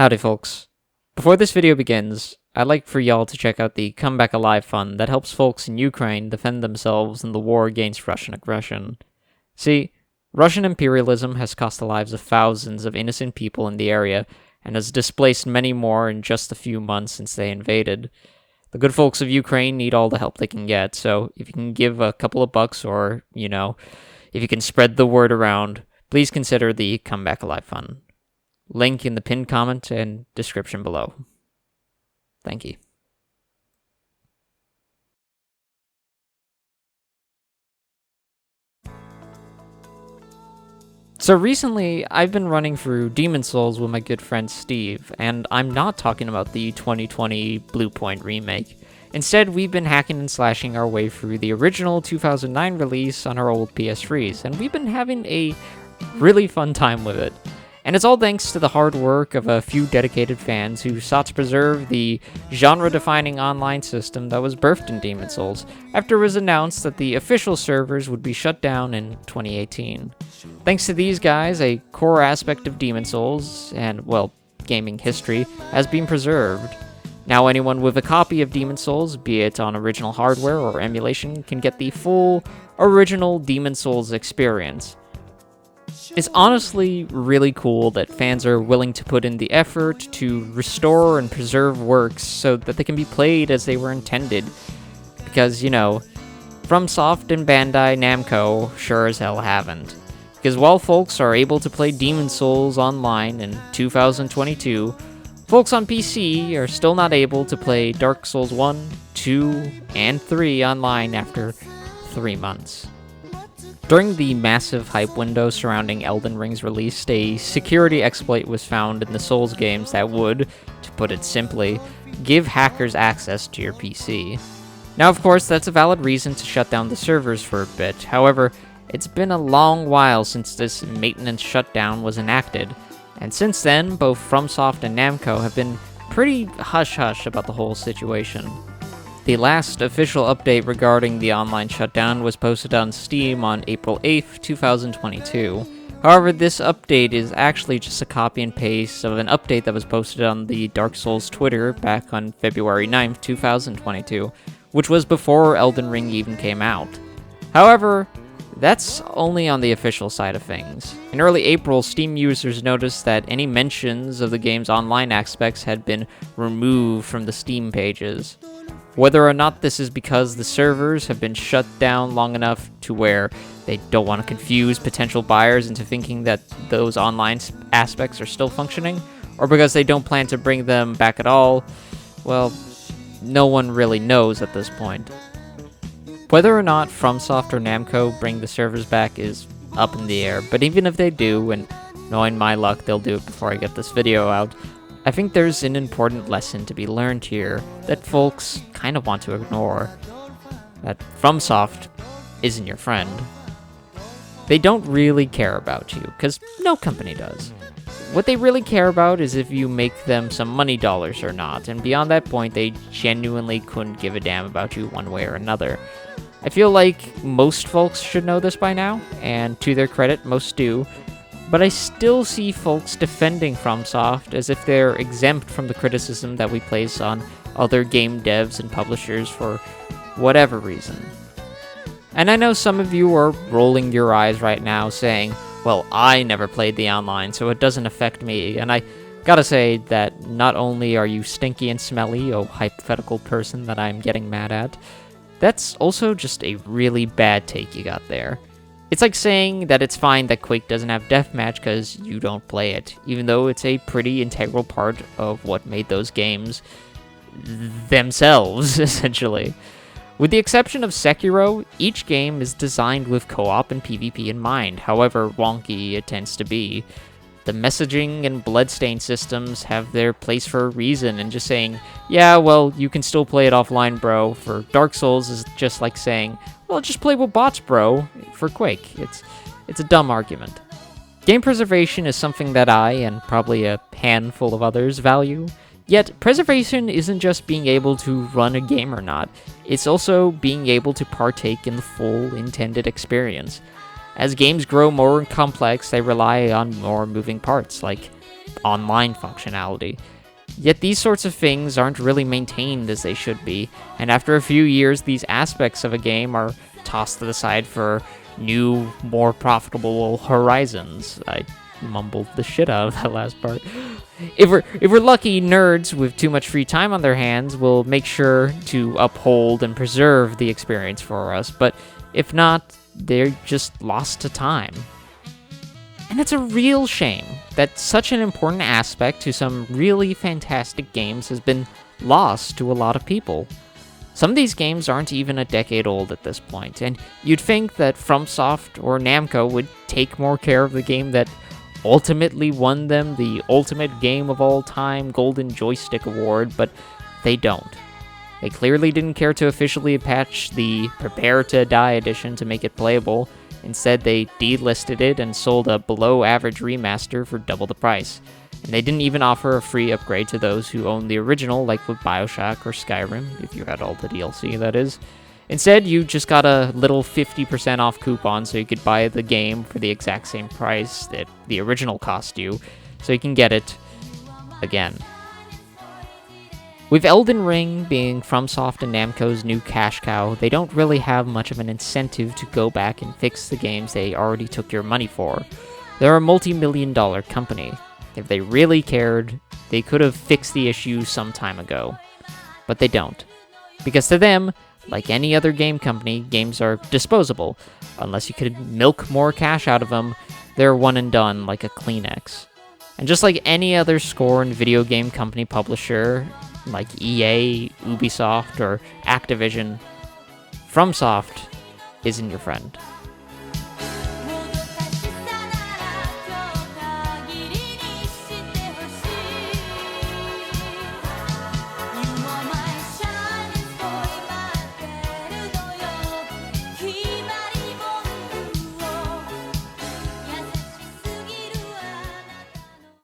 Howdy folks. Before this video begins, I'd like for y'all to check out the Come Back Alive fund that helps folks in Ukraine defend themselves in the war against Russian aggression. See, Russian imperialism has cost the lives of thousands of innocent people in the area and has displaced many more in just a few months since they invaded. The good folks of Ukraine need all the help they can get, so if you can give a couple of bucks or, if you can spread the word around, please consider the Come Back Alive fund. Link in the pinned comment and description below. Thank you. So recently, I've been running through Demon's Souls with my good friend Steve, and I'm not talking about the 2020 Bluepoint remake. Instead, we've been hacking and slashing our way through the original 2009 release on our old PS3s, and we've been having a really fun time with it. And it's all thanks to the hard work of a few dedicated fans who sought to preserve the genre-defining online system that was birthed in Demon's Souls, after it was announced that the official servers would be shut down in 2018. Thanks to these guys, a core aspect of Demon's Souls, and, well, gaming history, has been preserved. Now anyone with a copy of Demon's Souls, be it on original hardware or emulation, can get the full, original Demon's Souls experience. It's honestly really cool that fans are willing to put in the effort to restore and preserve works so that they can be played as they were intended. Because, FromSoft and Bandai Namco sure as hell haven't. Because while folks are able to play Demon's Souls online in 2022, folks on PC are still not able to play Dark Souls 1, 2, and 3 online after 3 months. During the massive hype window surrounding Elden Ring's release, a security exploit was found in the Souls games that would, to put it simply, give hackers access to your PC. Now, of course, that's a valid reason to shut down the servers for a bit. However, it's been a long while since this maintenance shutdown was enacted, and since then, both FromSoft and Namco have been pretty hush-hush about the whole situation. The last official update regarding the online shutdown was posted on Steam on April 8th, 2022. However, this update is actually just a copy and paste of an update that was posted on the Dark Souls Twitter back on February 9th, 2022, which was before Elden Ring even came out. However, that's only on the official side of things. In early April, Steam users noticed that any mentions of the game's online aspects had been removed from the Steam pages. Whether or not this is because the servers have been shut down long enough to where they don't want to confuse potential buyers into thinking that those online aspects are still functioning, or because they don't plan to bring them back at all, well, no one really knows at this point. Whether or not FromSoft or Namco bring the servers back is up in the air, but even if they do, and knowing my luck, they'll do it before I get this video out, I think there's an important lesson to be learned here that folks kind of want to ignore. That FromSoft isn't your friend. They don't really care about you, because no company does. What they really care about is if you make them some money dollars or not, and beyond that point, they genuinely couldn't give a damn about you one way or another. I feel like most folks should know this by now, and to their credit, most do. But I still see folks defending FromSoft as if they're exempt from the criticism that we place on other game devs and publishers for whatever reason. And I know some of you are rolling your eyes right now saying, well, I never played the online, so it doesn't affect me. And I gotta say that not only are you stinky and smelly, oh hypothetical person that I'm getting mad at, that's also just a really bad take you got there. It's like saying that it's fine that Quake doesn't have deathmatch because you don't play it, even though it's a pretty integral part of what made those games themselves, essentially. With the exception of Sekiro, each game is designed with co-op and PvP in mind, however wonky it tends to be. The messaging and bloodstain systems have their place for a reason, and just saying, yeah, well, you can still play it offline, bro, for Dark Souls is just like saying, well, just play with bots, bro, for Quake. It's a dumb argument. Game preservation is something that I, and probably a handful of others, value. Yet, preservation isn't just being able to run a game or not, it's also being able to partake in the full intended experience. As games grow more complex, they rely on more moving parts, like online functionality. Yet these sorts of things aren't really maintained as they should be, and after a few years, these aspects of a game are tossed to the side for new, more profitable horizons. I mumbled the shit out of that last part. If we're lucky, nerds with too much free time on their hands will make sure to uphold and preserve the experience for us, but if not, they're just lost to time. And it's a real shame that such an important aspect to some really fantastic games has been lost to a lot of people. Some of these games aren't even a decade old at this point, and you'd think that FromSoft or Namco would take more care of the game that ultimately won them the Ultimate Game of All Time Golden Joystick Award, but they don't. They clearly didn't care to officially patch the Prepare to Die edition to make it playable. Instead, they delisted it and sold a below-average remaster for double the price. And they didn't even offer a free upgrade to those who own the original, like with BioShock or Skyrim, if you had all the DLC, that is. Instead, you just got a little 50% off coupon so you could buy the game for the exact same price that the original cost you, so you can get it again. With Elden Ring being FromSoft and Namco's new cash cow, they don't really have much of an incentive to go back and fix the games they already took your money for. They're a multi-million-dollar company. If they really cared, they could have fixed the issue some time ago. But they don't. Because to them, like any other game company, games are disposable. Unless you could milk more cash out of them, they're one and done like a Kleenex. And just like any other scorned video game company publisher, like EA, Ubisoft, or Activision, FromSoft isn't your friend.